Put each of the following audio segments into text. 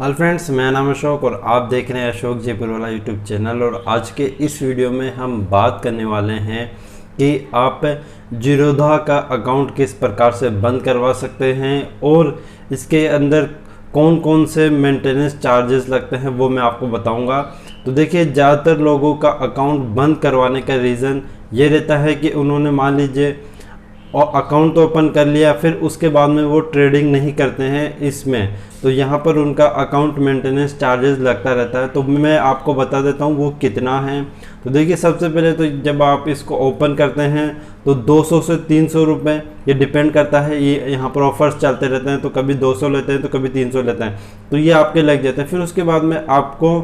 Hello friends, मेरा नाम है अशोक और आप देख रहे हैं अशोक जयपुर वाला यूट्यूब चैनल। और आज के इस वीडियो में हम बात करने वाले हैं कि आप जीरोधा का अकाउंट किस प्रकार से बंद करवा सकते हैं और इसके अंदर कौन कौन से मेंटेनेंस चार्जेस लगते हैं वो मैं आपको बताऊंगा। तो देखिए, ज़्यादातर लोगों का अकाउंट बंद करवाने का रीज़न ये रहता है कि उन्होंने मान लीजिए और अकाउंट तो ओपन कर लिया, फिर उसके बाद में वो ट्रेडिंग नहीं करते हैं इसमें, तो यहाँ पर उनका अकाउंट मेंटेनेंस चार्जेस लगता रहता है। तो मैं आपको बता देता हूँ वो कितना है। तो देखिए, सबसे पहले तो जब आप इसको ओपन करते हैं तो 200 से 300 रुपये, ये डिपेंड करता है, ये यहाँ पर ऑफर्स चलते रहते हैं, तो कभी 200 लेते हैं तो कभी 300 लेते हैं, तो ये आपके लग जाते हैं। फिर उसके बाद में आपको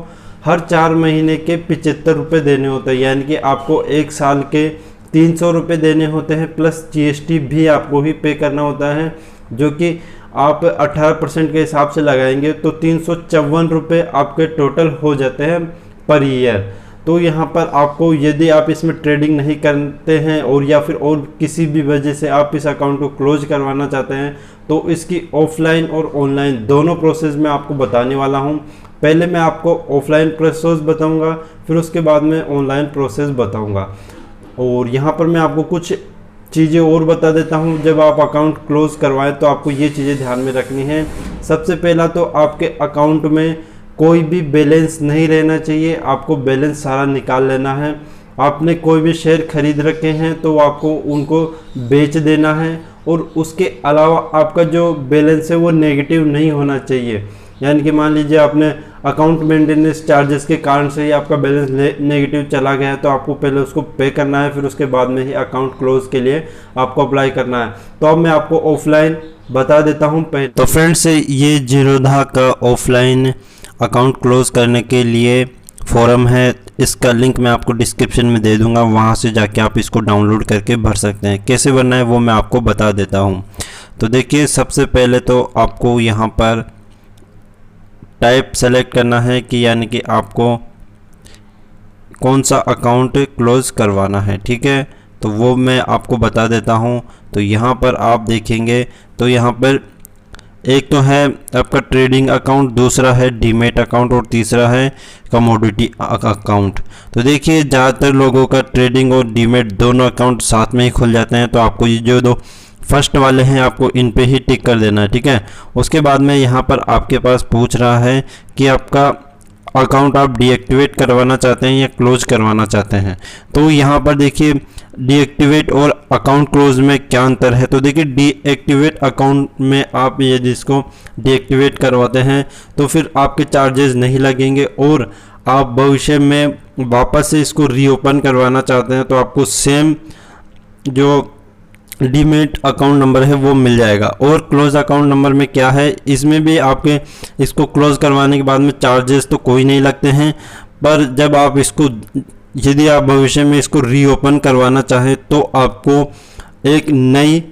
हर 4 महीने के 75 रुपये देने होते हैं, यानी कि आपको 1 साल के 300 रुपये देने होते हैं, प्लस जीएसटी भी आपको ही पे करना होता है, जो कि आप 18% के हिसाब से लगाएंगे तो 354 रुपये आपके टोटल हो जाते हैं पर ईयर। तो यहाँ पर आपको, यदि आप इसमें ट्रेडिंग नहीं करते हैं और या फिर और किसी भी वजह से आप इस अकाउंट को क्लोज करवाना चाहते हैं, तो इसकी ऑफलाइन और ऑनलाइन दोनों प्रोसेस में आपको बताने वाला हूँ। पहले मैं आपको ऑफलाइन प्रोसेस बताऊँगा, फिर उसके बाद में ऑनलाइन प्रोसेस बताऊँगा। और यहाँ पर मैं आपको कुछ चीज़ें और बता देता हूँ। जब आप अकाउंट क्लोज करवाएं तो आपको ये चीज़ें ध्यान में रखनी है। सबसे पहला तो आपके अकाउंट में कोई भी बैलेंस नहीं रहना चाहिए, आपको बैलेंस सारा निकाल लेना है। आपने कोई भी शेयर खरीद रखे हैं तो आपको उनको बेच देना है, और उसके अलावा आपका जो बैलेंस है वो नेगेटिव नहीं होना चाहिए। यानी कि मान लीजिए आपने अकाउंट मेंटेनेंस चार्जेस के कारण से ही आपका बैलेंस नेगेटिव चला गया है, तो आपको पहले उसको पे करना है, फिर उसके बाद में ही अकाउंट क्लोज के लिए आपको अप्लाई करना है। तो अब मैं आपको ऑफलाइन बता देता हूं पहले। तो फ्रेंड्स, ये जीरोधा का ऑफलाइन अकाउंट क्लोज करने के लिए फॉर्म है, इसका लिंक मैं आपको डिस्क्रिप्शन में दे दूंगा, वहां से जाके आप इसको डाउनलोड करके भर सकते हैं। कैसे भरना है वो मैं आपको बता देता हूँ। तो देखिए, सबसे पहले तो आपको यहाँ पर टाइप सेलेक्ट करना है कि यानी कि आपको कौन सा अकाउंट क्लोज करवाना है, ठीक है। तो वो मैं आपको बता देता हूँ। तो यहाँ पर आप देखेंगे तो यहाँ पर एक तो है आपका ट्रेडिंग अकाउंट, दूसरा है डीमेट अकाउंट और तीसरा है कमोडिटी अकाउंट। तो देखिए, ज़्यादातर लोगों का ट्रेडिंग और डीमेट दोनों अकाउंट साथ में ही खुल जाते हैं, तो आपको ये जो दो फर्स्ट वाले हैं आपको इन पे ही टिक कर देना है, ठीक है। उसके बाद में यहाँ पर आपके पास पूछ रहा है कि आपका अकाउंट आप डीएक्टिवेट करवाना चाहते हैं या क्लोज करवाना चाहते हैं। तो यहाँ पर देखिए, डीएक्टिवेट और अकाउंट क्लोज में क्या अंतर है। तो देखिए, डीएक्टिवेट अकाउंट में आप ये जिसको डीएक्टिवेट करवाते हैं तो फिर आपके चार्जेस नहीं लगेंगे, और आप भविष्य में वापस से इसको रीओपन करवाना चाहते हैं तो आपको सेम जो डीमेट अकाउंट नंबर है वो मिल जाएगा। और क्लोज अकाउंट नंबर में क्या है, इसमें भी आपके इसको क्लोज करवाने के बाद में चार्जेस तो कोई नहीं लगते हैं, पर जब आप इसको, यदि आप भविष्य में इसको रीओपन करवाना चाहें तो आपको एक नई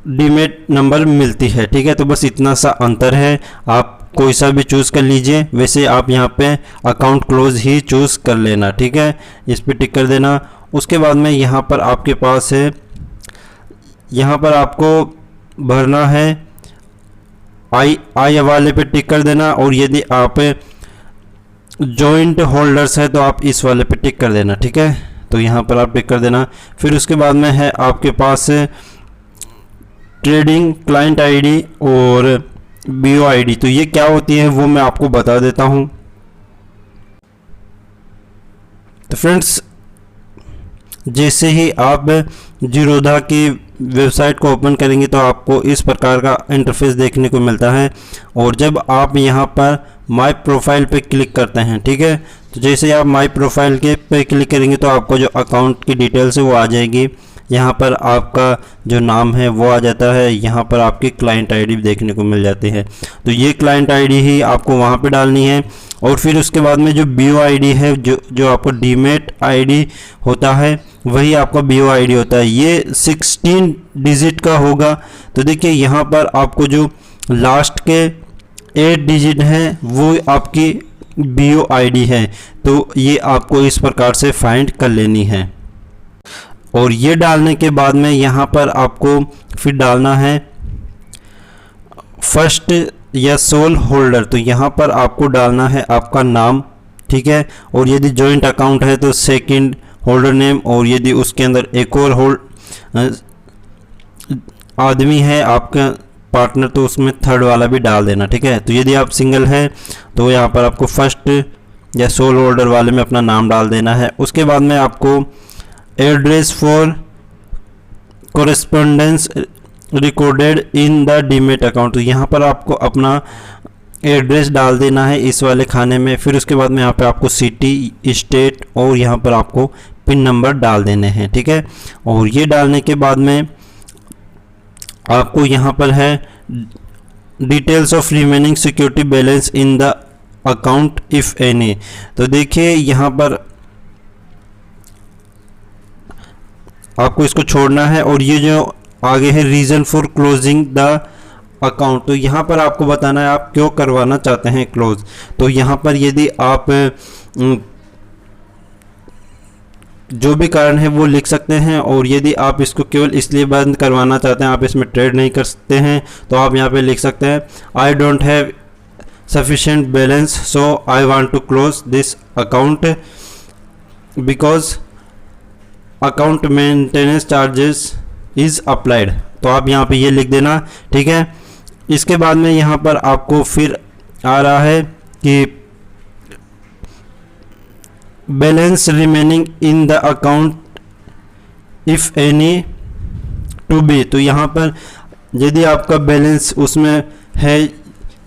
डीमेट नंबर मिलती है, ठीक है। तो बस इतना सा अंतर है, आप कोई सा भी चूज़ कर लीजिए। वैसे आप यहाँ पे अकाउंट क्लोज ही चूज़ कर लेना, ठीक है, इस पर टिक कर देना। उसके बाद में यहाँ पर आपके पास है, यहाँ पर आपको भरना है आई वाले पे टिक कर देना, और यदि आप जॉइंट होल्डर्स है तो आप इस वाले पे टिक कर देना, ठीक है। तो यहाँ पर आप टिक कर देना। फिर उसके बाद में है आपके पास ट्रेडिंग क्लाइंट आईडी और बीओ आईडी। तो ये क्या होती है वो मैं आपको बता देता हूँ। तो फ्रेंड्स, जैसे ही आप जीरोधा की वेबसाइट को ओपन करेंगे तो आपको इस प्रकार का इंटरफेस देखने को मिलता है, और जब आप यहाँ पर माय प्रोफाइल पे क्लिक करते हैं, ठीक है, तो जैसे ही आप माय प्रोफाइल के पे क्लिक करेंगे तो आपको जो अकाउंट की डिटेल्स है वो आ जाएगी। यहाँ पर आपका जो नाम है वो आ जाता है, यहाँ पर आपकी क्लाइंट आईडी देखने को मिल जाती है। तो ये क्लाइंट आईडी ही आपको वहाँ पे डालनी है, और फिर उसके बाद में जो बीओ आईडी है, जो आपको डीमेट आईडी होता है वही आपका बीओ आईडी होता है, ये 16 डिजिट का होगा। तो देखिए, यहाँ पर आपको जो लास्ट के 8 डिजिट हैं वो आपकी बीओ आईडी है, तो ये आपको इस प्रकार से फाइंड कर लेनी है। और ये डालने के बाद में यहाँ पर आपको फिर डालना है फर्स्ट या सोल होल्डर, तो यहाँ पर आपको डालना है आपका नाम, ठीक है। और यदि जॉइंट अकाउंट है तो सेकंड होल्डर नेम, और यदि उसके अंदर एक और आदमी है आपका पार्टनर तो उसमें थर्ड वाला भी डाल देना, ठीक है। तो यदि आप सिंगल है तो यहाँ पर आपको फर्स्ट या सोल होल्डर वाले में अपना नाम डाल देना है। उसके बाद में आपको address for correspondence recorded in the demat account, तो यहाँ पर आपको अपना एड्रेस डाल देना है इस वाले खाने में। फिर उसके बाद में यहाँ पे आपको सिटी, स्टेट और यहाँ पर आपको पिन नंबर डाल देने हैं, ठीक है। और ये डालने के बाद में आपको यहाँ पर है details of remaining security balance in the account if any, तो देखिए यहाँ पर आपको इसको छोड़ना है। और ये जो आगे है reason for closing the account, तो यहाँ पर आपको बताना है आप क्यों करवाना चाहते हैं क्लोज। तो यहाँ पर यदि आप जो भी कारण है वो लिख सकते हैं, और यदि आप इसको केवल इसलिए बंद करवाना चाहते हैं, आप इसमें ट्रेड नहीं कर सकते हैं, तो आप यहाँ पे लिख सकते हैं I don't have sufficient balance so I want to close this account because account maintenance charges is applied, तो आप यहाँ पे ये लिख देना, ठीक है। इसके बाद में यहाँ पर आपको फिर आ रहा है कि balance remaining in the account if any to be, तो यहाँ पर यदि आपका बैलेंस उसमें है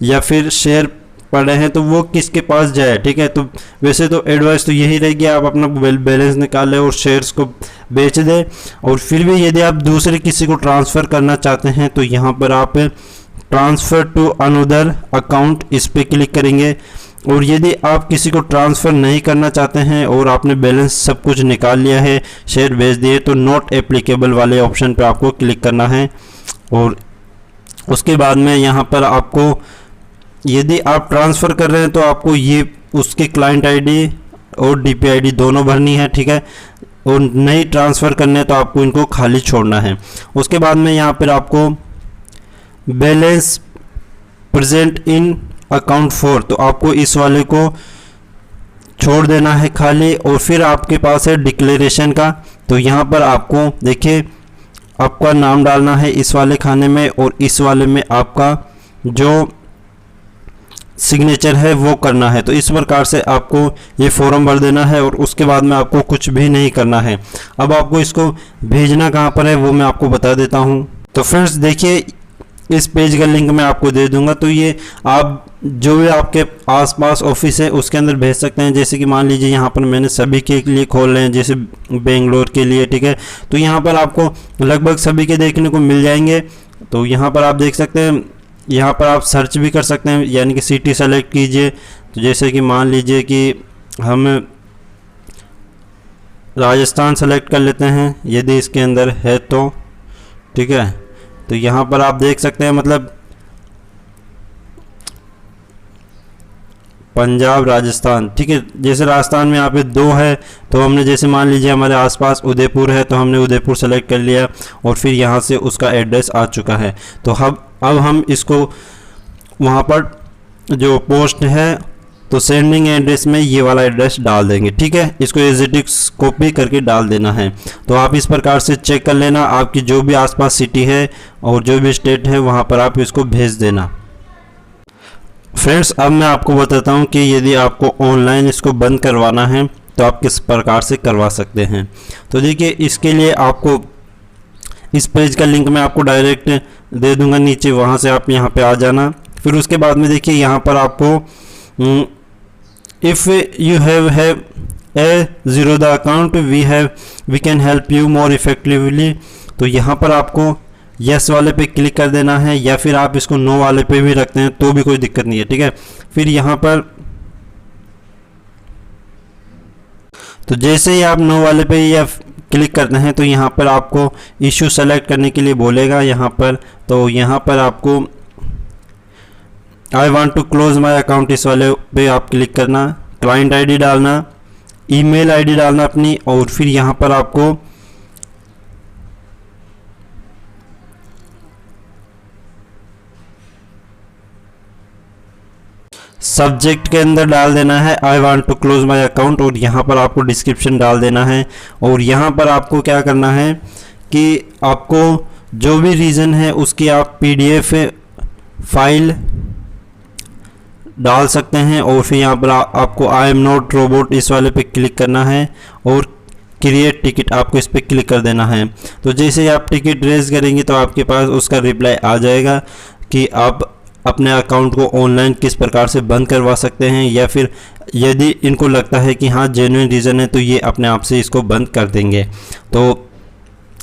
या फिर शेयर पड़े हैं तो वो किसके पास जाए, ठीक है। तो वैसे तो एडवाइस तो यही रहेगी आप अपना बैलेंस निकालें और शेयर्स को बेच दें। और फिर भी यदि आप दूसरे किसी को ट्रांसफ़र करना चाहते हैं तो यहाँ पर आप ट्रांसफ़र टू अनदर अकाउंट इस पर क्लिक करेंगे। और यदि आप किसी को ट्रांसफ़र नहीं करना चाहते हैं और आपने बैलेंस सब कुछ निकाल लिया है, शेयर बेच दिए, तो नॉट एप्लीकेबल वाले ऑप्शन पर आपको क्लिक करना है। और उसके बाद में यहाँ पर आपको यदि आप ट्रांसफ़र कर रहे हैं तो आपको ये उसके क्लाइंट आईडी और डीपी आईडी दोनों भरनी है, ठीक है। और नहीं ट्रांसफ़र करने तो आपको इनको खाली छोड़ना है। उसके बाद में यहाँ पर आपको बैलेंस प्रेजेंट इन अकाउंट 4, तो आपको इस वाले को छोड़ देना है खाली। और फिर आपके पास है डिक्लेरेशन का, तो यहाँ पर आपको देखिए आपका नाम डालना है इस वाले खाने में, और इस वाले में आपका जो सिग्नेचर है वो करना है। तो इस प्रकार से आपको ये फॉर्म भर देना है और उसके बाद में आपको कुछ भी नहीं करना है। अब आपको इसको भेजना कहाँ पर है वो मैं आपको बता देता हूँ। तो फ्रेंड्स देखिए इस पेज का लिंक मैं आपको दे दूंगा, तो ये आप जो भी आपके आसपास ऑफिस है उसके अंदर भेज सकते हैं। जैसे कि मान लीजिए यहाँ पर मैंने सभी के लिए खोल रहे हैं, जैसे बेंगलोर के लिए, ठीक है। तो यहाँ पर आपको लगभग सभी के देखने को मिल जाएंगे। तो यहाँ पर आप देख सकते हैं, यहाँ पर आप सर्च भी कर सकते हैं, यानी कि सिटी सेलेक्ट कीजिए। तो जैसे कि मान लीजिए कि हम राजस्थान सेलेक्ट कर लेते हैं यदि इसके अंदर है तो, ठीक है। तो यहाँ पर आप देख सकते हैं मतलब पंजाब, राजस्थान, ठीक है। जैसे राजस्थान में यहाँ पे 2 है, तो हमने जैसे मान लीजिए हमारे आसपास उदयपुर है तो हमने उदयपुर सेलेक्ट कर लिया और फिर यहाँ से उसका एड्रेस आ चुका है। तो अब हम इसको वहाँ पर जो पोस्ट है तो सेंडिंग एड्रेस में ये वाला एड्रेस डाल देंगे, ठीक है। इसको एज इट इज कॉपी करके डाल देना है। तो आप इस प्रकार से चेक कर लेना, आपकी जो भी आसपास सिटी है और जो भी स्टेट है वहाँ पर आप इसको भेज देना। फ्रेंड्स अब मैं आपको बताता हूँ कि यदि आपको ऑनलाइन इसको बंद करवाना है तो आप किस प्रकार से करवा सकते हैं। तो देखिए इसके लिए आपको इस पेज का लिंक मैं आपको डायरेक्ट दे दूंगा नीचे, वहाँ से आप यहाँ पे आ जाना। फिर उसके बाद में देखिए यहाँ पर आपको if you have a zero the account we can help you more effectively, तो यहाँ पर आपको यस वाले पे क्लिक कर देना है, या फिर आप इसको नो वाले पे भी रखते हैं तो भी कोई दिक्कत नहीं है, ठीक है। फिर यहाँ पर तो जैसे ही आप नो वाले पे या क्लिक करते हैं तो यहाँ पर आपको इशू सेलेक्ट करने के लिए बोलेगा यहाँ पर। तो यहाँ पर आपको I want to close my account इस वाले पे आप क्लिक करना, क्लाइंट आईडी डालना, ईमेल आईडी डालना अपनी, और फिर यहाँ पर आपको सब्जेक्ट के अंदर डाल देना है I want to close my account और यहाँ पर आपको डिस्क्रिप्शन डाल देना है। और यहाँ पर आपको क्या करना है कि आपको जो भी रीज़न है उसकी आप PDF फाइल डाल सकते हैं और फिर यहाँ पर आपको आई एम नॉट रोबोट इस वाले पे क्लिक करना है और क्रिएट टिकट आपको इस पर क्लिक कर देना है। तो जैसे ही आप टिकट रेज करेंगे तो आपके पास उसका रिप्लाई आ जाएगा कि आप अपने अकाउंट को ऑनलाइन किस प्रकार से बंद करवा सकते हैं, या फिर यदि इनको लगता है कि हाँ जेन्युइन रीज़न है तो ये अपने आप से इसको बंद कर देंगे। तो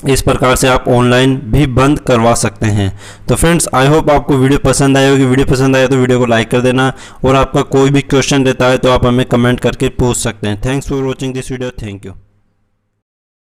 इस प्रकार से आप ऑनलाइन भी बंद करवा सकते हैं। तो फ्रेंड्स आई होप आपको वीडियो पसंद आई होगी। वीडियो पसंद आया तो वीडियो को लाइक कर देना और आपका कोई भी क्वेश्चन रहता है तो आप हमें कमेंट करके पूछ सकते हैं। Thanks for watching this video. Thank you.